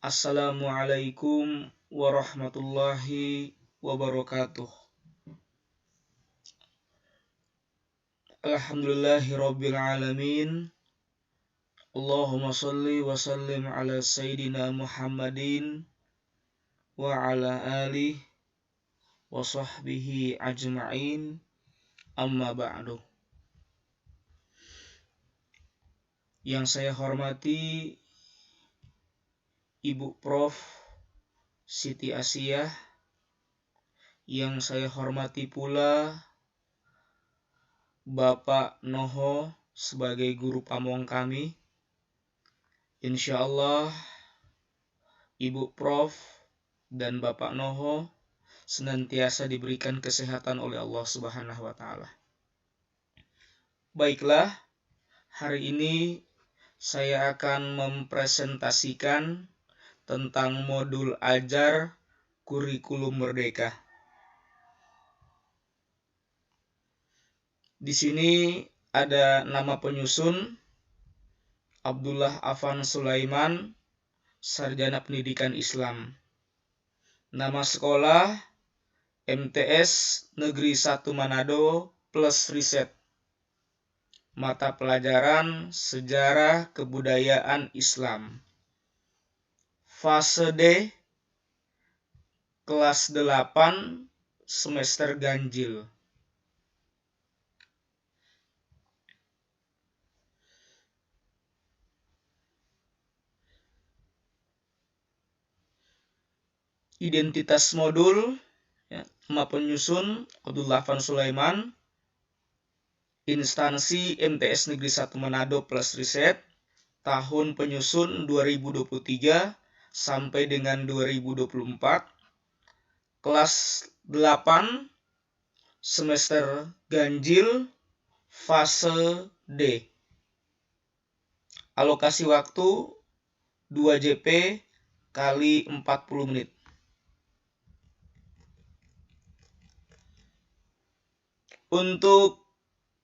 Assalamualaikum warahmatullahi wabarakatuh. Alhamdulillahirabbil alamin. Allahumma shalli wa sallim ala sayyidina Muhammadin wa ala alihi wa sahbihi ajma'in. Amma ba'du. Yang saya hormati Ibu Prof Siti Asiyah, yang saya hormati pula Bapak Noho sebagai guru pamong kami. Insya Allah Ibu Prof dan Bapak Noho senantiasa diberikan kesehatan oleh Allah Subhanahu wa Ta'ala. Baiklah, hari ini saya akan mempresentasikan tentang modul ajar kurikulum merdeka. Di sini ada nama penyusun Abdullah Afan Sulaiman, Sarjana Pendidikan Islam. Nama sekolah MTS Negeri 1 Manado plus riset. Mata pelajaran Sejarah Kebudayaan Islam. Fase D, kelas 8, semester ganjil. Identitas modul, nama penyusun Abdullah Afan Sulaiman, instansi MTS Negeri 1 Manado plus riset, tahun penyusun 2023 sampai dengan 2024, kelas 8, semester ganjil, fase D. Alokasi waktu 2 JP kali 40 menit. Untuk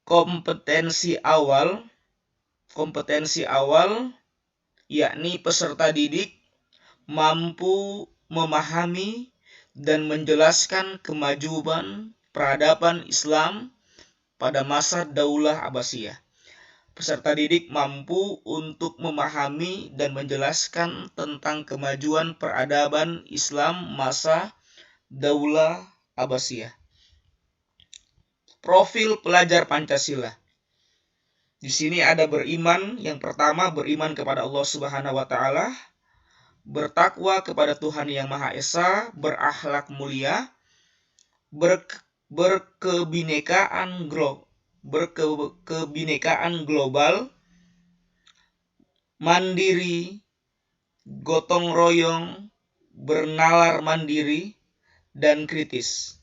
kompetensi awal yakni peserta didik mampu memahami dan menjelaskan kemajuan peradaban Islam pada masa Daulah Abbasiyah. Peserta didik mampu untuk memahami dan menjelaskan tentang kemajuan peradaban Islam masa Daulah Abbasiyah. Profil pelajar Pancasila. Di sini ada beriman, yang pertama beriman kepada Allah Subhanahu wa Ta'ala, bertakwa kepada Tuhan Yang Maha Esa, berakhlak mulia, berkebinekaan global, mandiri, gotong royong, bernalar mandiri, dan kritis.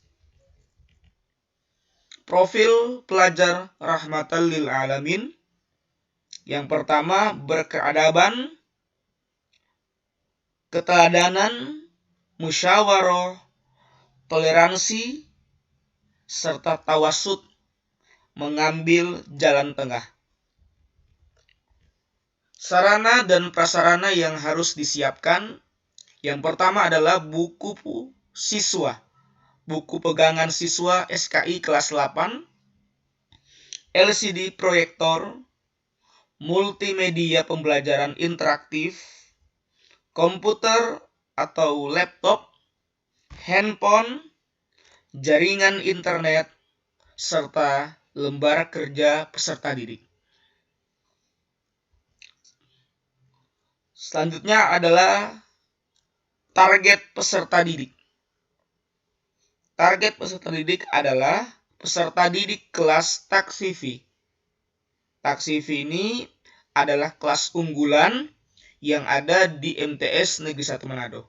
Profil pelajar rahmatan lil alamin. Yang pertama, berkeadaban, keteladanan, musyawarah, toleransi, serta tawasud, mengambil jalan tengah. Sarana dan prasarana yang harus disiapkan. Yang pertama adalah buku siswa, buku pegangan siswa SKI kelas 8, LCD proyektor, multimedia pembelajaran interaktif, komputer atau laptop, handphone, jaringan internet, serta lembar kerja peserta didik. Selanjutnya adalah target peserta didik. Target peserta didik adalah peserta didik kelas taksifi. Taksifi ini adalah kelas unggulan yang ada di MTS Negeri 1 Manado.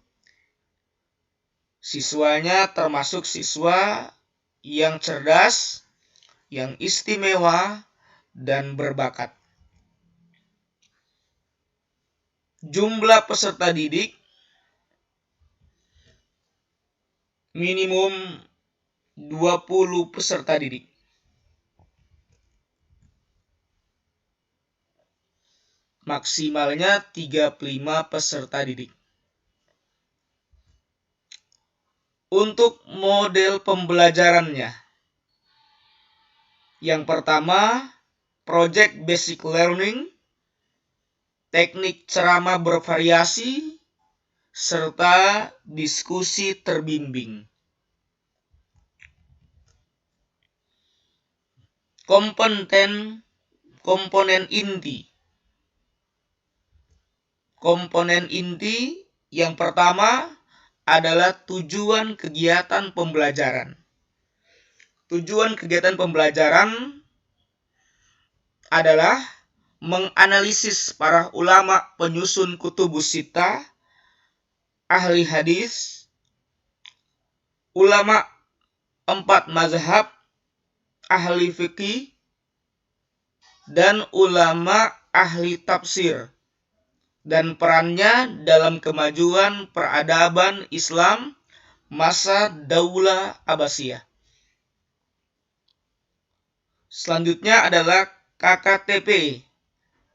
Siswanya termasuk siswa yang cerdas, yang istimewa, dan berbakat. Jumlah peserta didik minimum 20 peserta didik. Maksimalnya 35 peserta didik. Untuk model pembelajarannya, yang pertama, Project Basic Learning, teknik ceramah bervariasi, serta diskusi terbimbing. Komponen inti. Komponen inti yang pertama adalah tujuan kegiatan pembelajaran. Tujuan kegiatan pembelajaran adalah menganalisis para ulama penyusun kutubus sittah, ahli hadis, ulama 4 mazhab, ahli fikih, dan ulama ahli tafsir, dan perannya dalam kemajuan peradaban Islam masa Daulah Abbasiyah. Selanjutnya adalah KKTP,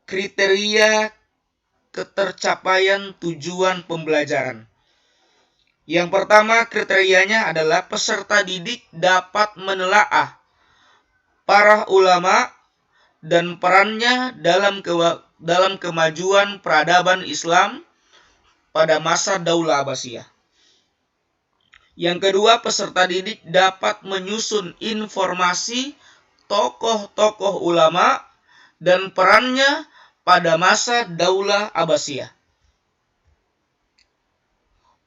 kriteria ketercapaian tujuan pembelajaran. Yang pertama kriterianya adalah peserta didik dapat menelaah para ulama dan perannya dalam kemajuan peradaban Islam pada masa Daulah Abbasiyah. Yang kedua, peserta didik dapat menyusun informasi tokoh-tokoh ulama dan perannya pada masa Daulah Abbasiyah.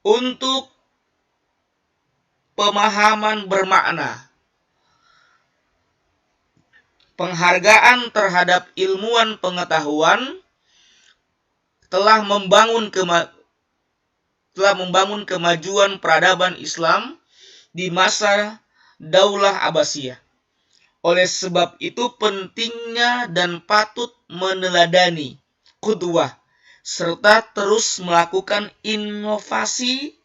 Untuk pemahaman bermakna, penghargaan terhadap ilmuwan pengetahuan telah membangun kemajuan peradaban Islam di masa Daulah Abbasiyah. Oleh sebab itu pentingnya dan patut meneladani qudwah serta terus melakukan inovasi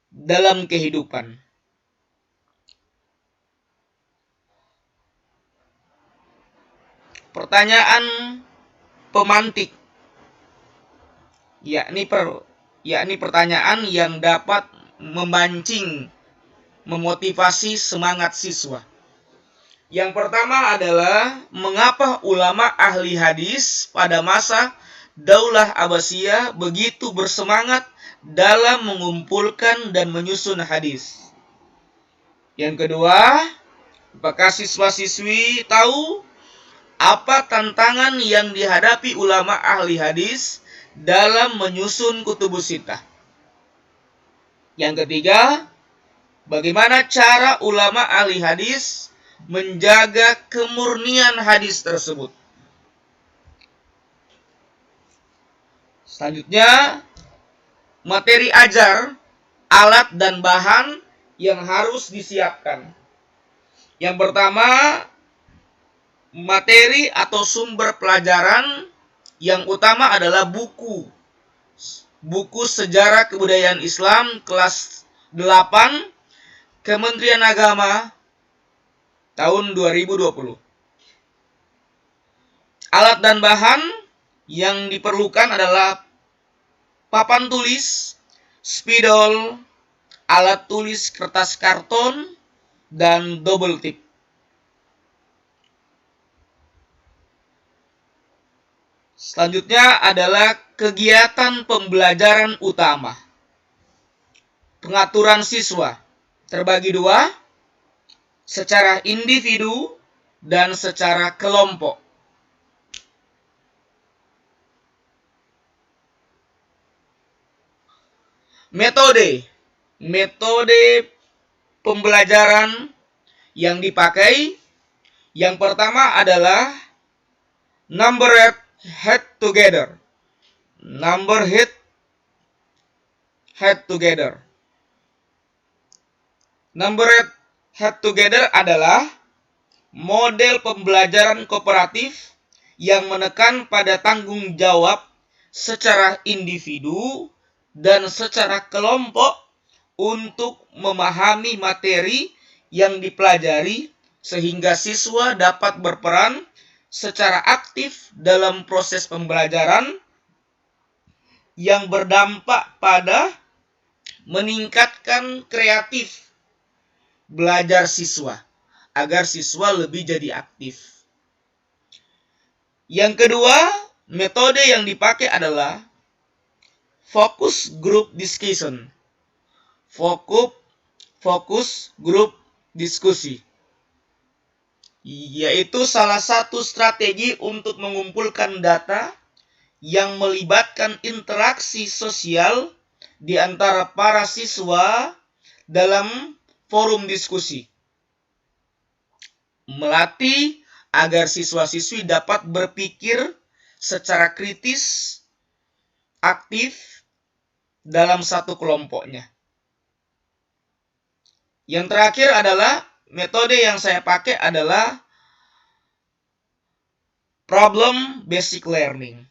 dalam kehidupan. Pertanyaan pemantik, yakni pertanyaan yang dapat memotivasi semangat siswa. Yang pertama adalah, mengapa ulama ahli hadis pada masa Daulah Abbasiyah begitu bersemangat dalam mengumpulkan dan menyusun hadis? Yang kedua, apakah siswa-siswi tahu apa tantangan yang dihadapi ulama ahli hadis dalam menyusun kutubus sittah? Yang ketiga, bagaimana cara ulama ahli hadis menjaga kemurnian hadis tersebut? Selanjutnya, materi ajar, alat dan bahan yang harus disiapkan. Yang pertama, materi atau sumber pelajaran yang utama adalah buku Sejarah Kebudayaan Islam kelas 8 Kementerian Agama tahun 2020. Alat dan bahan yang diperlukan adalah papan tulis, spidol, alat tulis kertas karton, dan double tip. Selanjutnya adalah kegiatan pembelajaran utama. Pengaturan siswa terbagi dua, secara individu dan secara kelompok. Metode pembelajaran yang dipakai, yang pertama adalah number head together. Number head together. Number head together adalah model pembelajaran kooperatif yang menekan pada tanggung jawab secara individu dan secara kelompok untuk memahami materi yang dipelajari sehingga siswa dapat berperan secara aktif dalam proses pembelajaran yang berdampak pada meningkatkan kreatif belajar siswa agar siswa lebih jadi aktif. Yang kedua, metode yang dipakai adalah focus group discussion. Fokus grup diskusi, yaitu salah satu strategi untuk mengumpulkan data yang melibatkan interaksi sosial di antara para siswa dalam forum diskusi. Melatih agar siswa-siswi dapat berpikir secara kritis, aktif dalam satu kelompoknya. Yang terakhir adalah metode yang saya pakai adalah problem basic learning.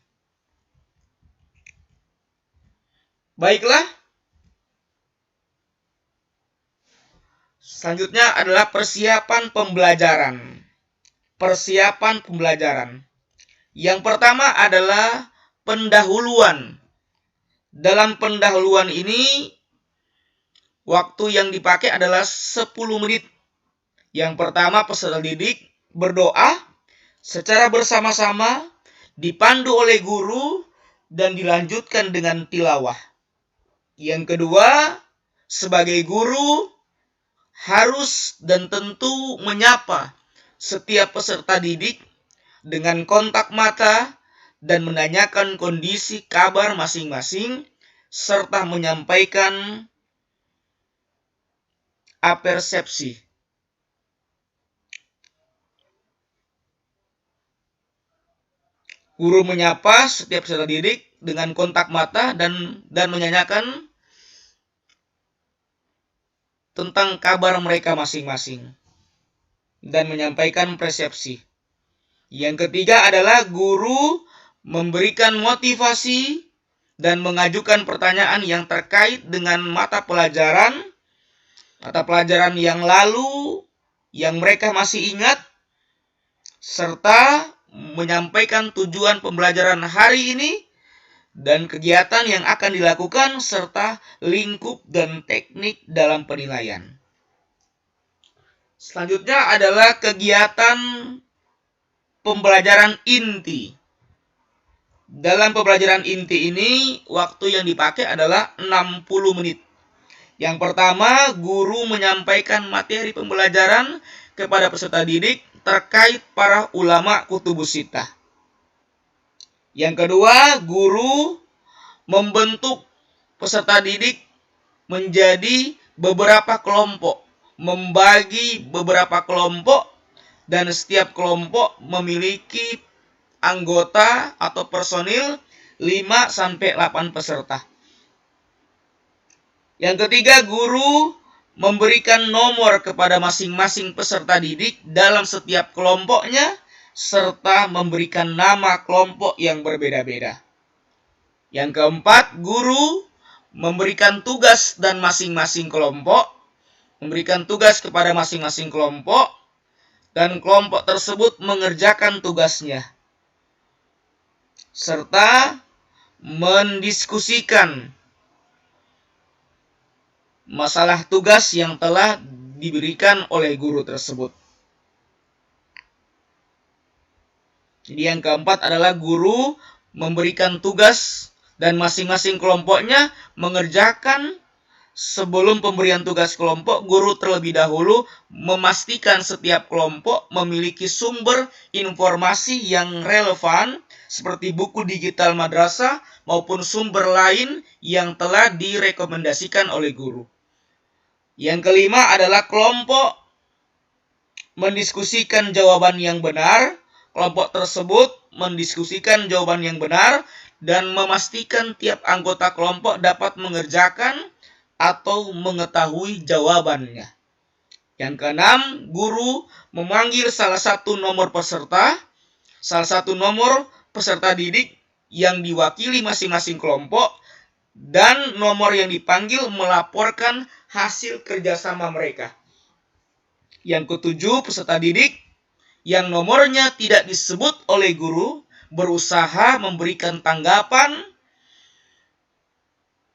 Baiklah. Selanjutnya adalah persiapan pembelajaran. Yang pertama adalah pendahuluan. Dalam pendahuluan ini, waktu yang dipakai adalah 10 menit. Yang pertama, peserta didik berdoa secara bersama-sama, dipandu oleh guru, dan dilanjutkan dengan tilawah. Yang kedua, sebagai guru, harus dan tentu menyapa setiap peserta didik dengan kontak mata dan menanyakan kondisi kabar masing-masing, serta menyampaikan apersepsi. Guru menyapa setiap peserta didik dengan kontak mata dan menanyakan tentang kabar mereka masing-masing dan menyampaikan persepsi. Yang ketiga adalah guru memberikan motivasi dan mengajukan pertanyaan yang terkait dengan mata pelajaran yang lalu yang mereka masih ingat, serta menyampaikan tujuan pembelajaran hari ini dan kegiatan yang akan dilakukan, serta lingkup dan teknik dalam penilaian. Selanjutnya adalah kegiatan pembelajaran inti. Dalam pembelajaran inti ini, waktu yang dipakai adalah 60 menit. Yang pertama, guru menyampaikan materi pembelajaran kepada peserta didik terkait para ulama kutubus sittah. Yang kedua, guru membentuk peserta didik menjadi beberapa kelompok, membagi beberapa kelompok, dan setiap kelompok memiliki anggota atau personil 5-8 peserta. Yang ketiga, guru memberikan nomor kepada masing-masing peserta didik dalam setiap kelompoknya, serta memberikan nama kelompok yang berbeda-beda. Yang keempat, guru memberikan tugas dan memberikan tugas kepada masing-masing kelompok, dan kelompok tersebut mengerjakan tugasnya, serta mendiskusikan masalah tugas yang telah diberikan oleh guru tersebut. Jadi yang keempat adalah guru memberikan tugas dan masing-masing kelompoknya mengerjakan. Sebelum pemberian tugas kelompok, guru terlebih dahulu memastikan setiap kelompok memiliki sumber informasi yang relevan seperti buku digital madrasah maupun sumber lain yang telah direkomendasikan oleh guru. Yang kelima adalah kelompok mendiskusikan jawaban yang benar. Kelompok tersebut mendiskusikan jawaban yang benar dan memastikan tiap anggota kelompok dapat mengerjakan atau mengetahui jawabannya. Yang keenam, guru memanggil salah satu nomor peserta didik yang diwakili masing-masing kelompok, dan nomor yang dipanggil melaporkan hasil kerjasama mereka. Yang ketujuh, peserta didik yang nomornya tidak disebut oleh guru berusaha memberikan tanggapan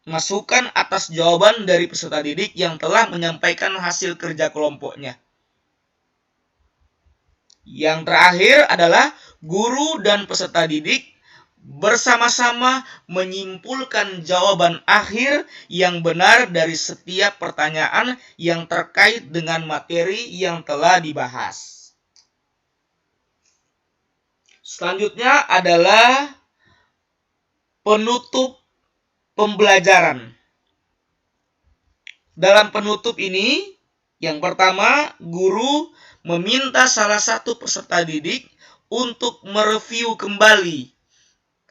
masukan atas jawaban dari peserta didik yang telah menyampaikan hasil kerja kelompoknya. Yang terakhir adalah guru dan peserta didik bersama-sama menyimpulkan jawaban akhir yang benar dari setiap pertanyaan yang terkait dengan materi yang telah dibahas. Selanjutnya adalah penutup pembelajaran. Dalam penutup ini, yang pertama, guru meminta salah satu peserta didik untuk mereview kembali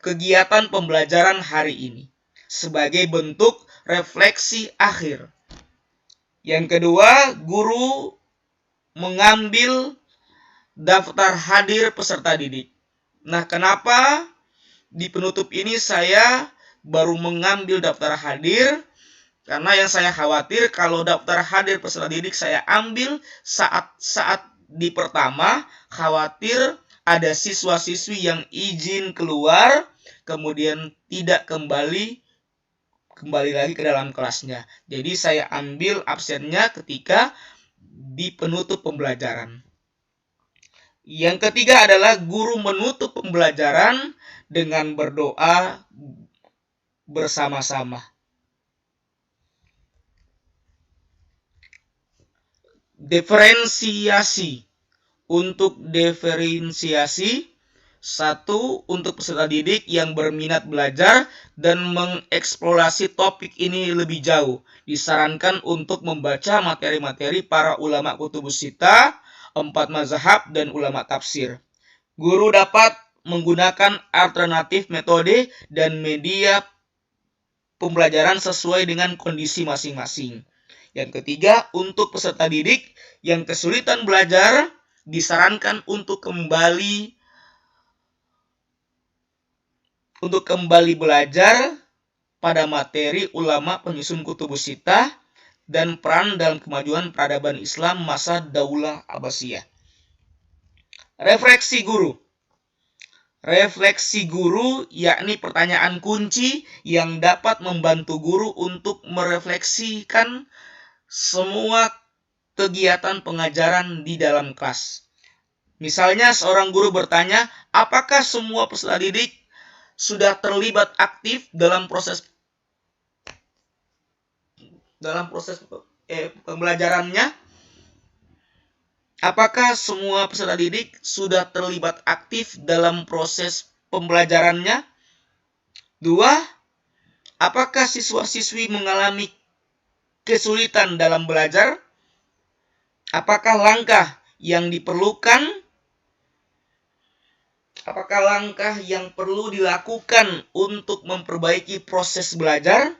kegiatan pembelajaran hari ini sebagai bentuk refleksi akhir. Yang kedua, guru mengambil daftar hadir peserta didik. Nah, kenapa di penutup ini saya baru mengambil daftar hadir? Karena yang saya khawatir kalau daftar hadir peserta didik saya ambil saat di pertama, khawatir ada siswa-siswi yang izin keluar, kemudian tidak kembali lagi ke dalam kelasnya. Jadi saya ambil absennya ketika di penutup pembelajaran. Yang ketiga adalah guru menutup pembelajaran dengan berdoa bersama-sama. Diferensiasi. Untuk diferensiasi, satu, untuk peserta didik yang berminat belajar dan mengeksplorasi topik ini lebih jauh, disarankan untuk membaca materi-materi para ulama kutubus sittah, 4 mazhab, dan ulama tafsir. Guru dapat menggunakan alternatif metode dan media pembelajaran sesuai dengan kondisi masing-masing. Yang ketiga, untuk peserta didik yang kesulitan belajar, disarankan untuk kembali belajar pada materi ulama penyusun kutubus sittah dan peran dalam kemajuan peradaban Islam masa Daulah Abbasiyah. Refleksi guru. Refleksi guru yakni pertanyaan kunci yang dapat membantu guru untuk merefleksikan semua kegiatan pengajaran di dalam kelas. Misalnya seorang guru bertanya, apakah semua peserta didik sudah terlibat aktif dalam proses pembelajarannya? Apakah semua peserta didik sudah terlibat aktif dalam proses pembelajarannya? 2. Apakah siswa-siswi mengalami kesulitan dalam belajar? Apakah langkah yang perlu dilakukan untuk memperbaiki proses belajar?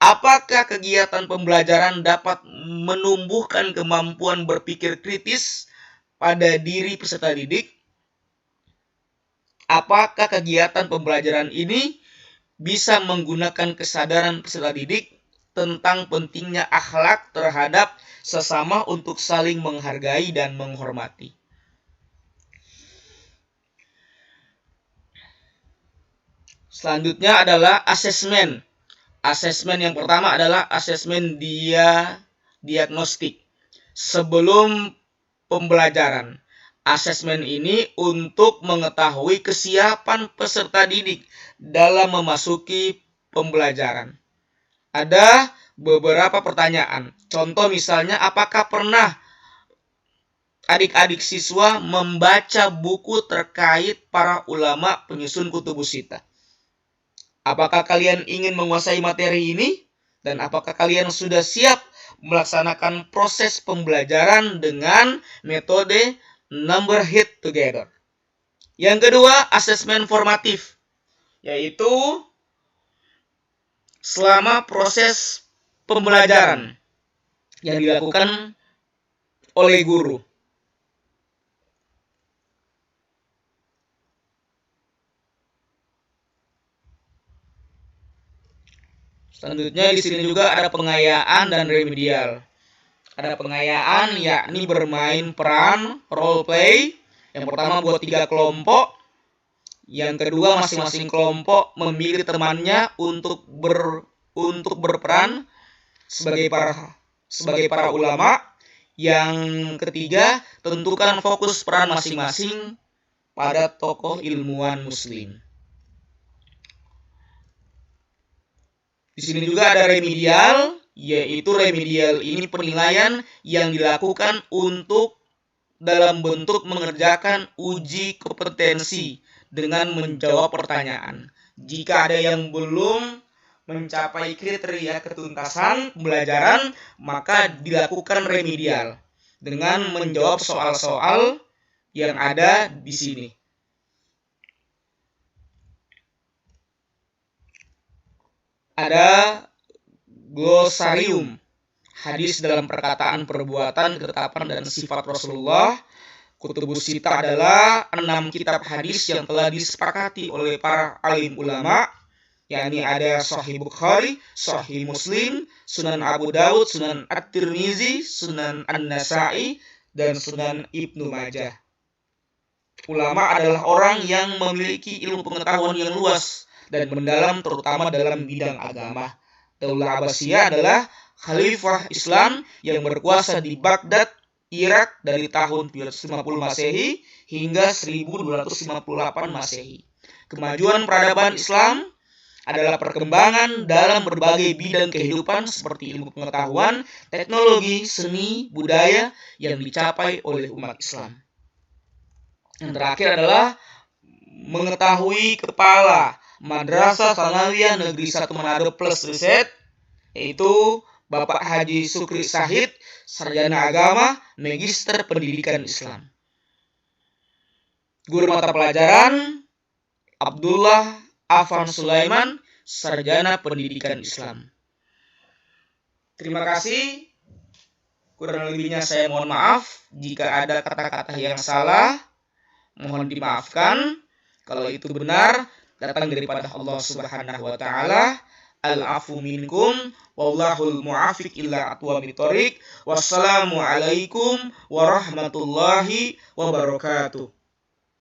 Apakah kegiatan pembelajaran dapat menumbuhkan kemampuan berpikir kritis pada diri peserta didik? Apakah kegiatan pembelajaran ini bisa menggunakan kesadaran peserta didik tentang pentingnya akhlak terhadap sesama untuk saling menghargai dan menghormati? Selanjutnya adalah asesmen. Asesmen yang pertama adalah asesmen diagnostik sebelum pembelajaran. Asesmen ini untuk mengetahui kesiapan peserta didik dalam memasuki pembelajaran. Ada beberapa pertanyaan. Contoh misalnya, apakah pernah adik-adik siswa membaca buku terkait para ulama penyusun kutubus sittah? Apakah kalian ingin menguasai materi ini? Dan apakah kalian sudah siap melaksanakan proses pembelajaran dengan metode number hit together? Yang kedua, asesmen formatif, yaitu selama proses pembelajaran yang dilakukan oleh guru. Selanjutnya di sini juga ada pengayaan dan remedial. Ada pengayaan yakni bermain peran, role play. Yang pertama buat 3 kelompok. Yang kedua masing-masing kelompok memilih temannya untuk untuk berperan sebagai para ulama. Yang ketiga, tentukan fokus peran masing-masing pada tokoh ilmuwan muslim. Di sini juga ada remedial, yaitu remedial ini penilaian yang dilakukan untuk dalam bentuk mengerjakan uji kompetensi dengan menjawab pertanyaan. Jika ada yang belum mencapai kriteria ketuntasan pembelajaran, maka dilakukan remedial dengan menjawab soal-soal yang ada di sini. Ada glosarium hadis dalam perkataan, perbuatan, ketetapan, dan sifat Rasulullah. Kutubus Sittah adalah 6 kitab hadis yang telah disepakati oleh para alim ulama, yakni ada Sahih Bukhari, Sahih Muslim, Sunan Abu Dawud, Sunan At-Tirmizi, Sunan An-Nasa'i, dan Sunan Ibnu Majah. Ulama adalah orang yang memiliki ilmu pengetahuan yang luas dan mendalam, terutama dalam bidang agama. Daulah Abbasiyah adalah khalifah Islam yang berkuasa di Baghdad, Irak dari tahun 350 Masehi hingga 1258 Masehi. Kemajuan peradaban Islam adalah perkembangan dalam berbagai bidang kehidupan seperti ilmu pengetahuan, teknologi, seni, budaya yang dicapai oleh umat Islam. Yang terakhir adalah mengetahui kepala Madrasah Tsanawiyah Negeri 1 Manado Plus Riset, yaitu Bapak Haji Sukri Syahid, sarjana agama, magister pendidikan Islam. Guru mata pelajaran Abdullah Afan Sulaiman, sarjana pendidikan Islam. Terima kasih. Kurang lebihnya saya mohon maaf. Jika ada kata-kata yang salah, mohon dimaafkan. Kalau itu benar, datang daripada Allah Subhanahu wa Ta'ala. Al-afu minkum wallahul mu'afiq illa aqwamit thoriq. Wassalamualaikum warahmatullahi wabarakatuh.